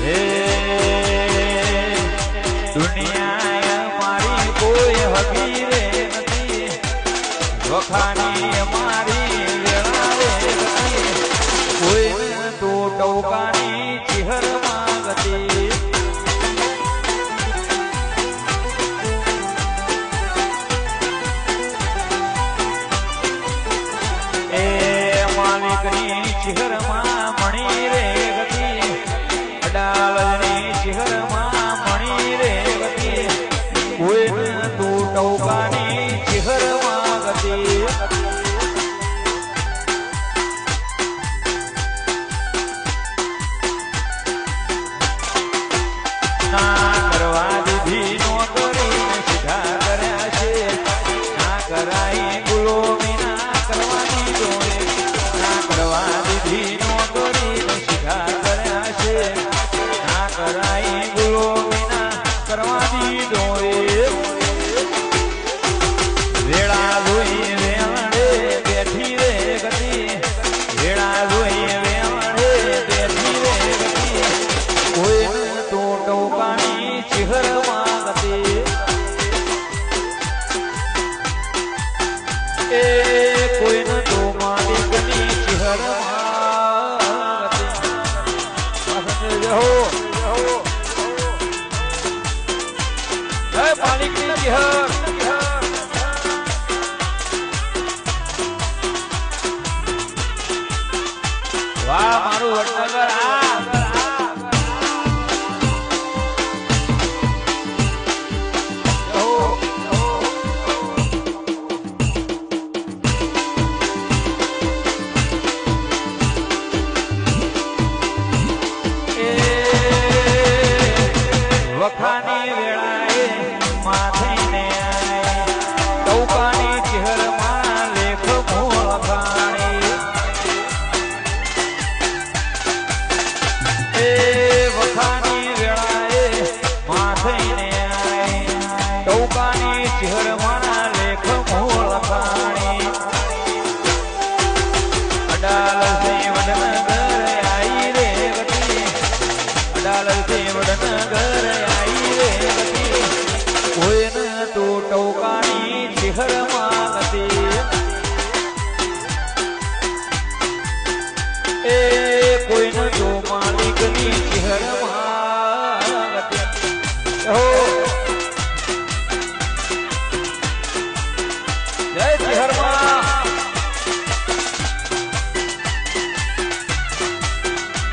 હે દુનિયા મારી કોઈ હકી રે નથી વખાની મારી વેળા રે નથી કોઈ તો ટોકાની ચિહર માંગતી એ માલિકની ચિહર માં મણી રે ગતી અડાલની ચિહર માં મણી રે ગતી કોઈ તો ટોકાની ચિહર માંગતી ના કરવા દીધી નોકરીને સીધા કર્યા છે ના કરાઈ ગુલામી ના કરવા દીધો ના કરવા દીધી નોકરીને સીધા કર્યા છે ના કરાઈ ગુલામી ના કરવા દીધો વેળા જોઈ વેળે બેઠી રે ગતી વેળા જોઈ વેળે બેઠી રે ગતી કોઈ તો ટોકાની ચિહર માંગતી એ કોઈને તો માલિકની ચિહર માંગતી માલિકની ચિહર વાહ મારું વડનગર આ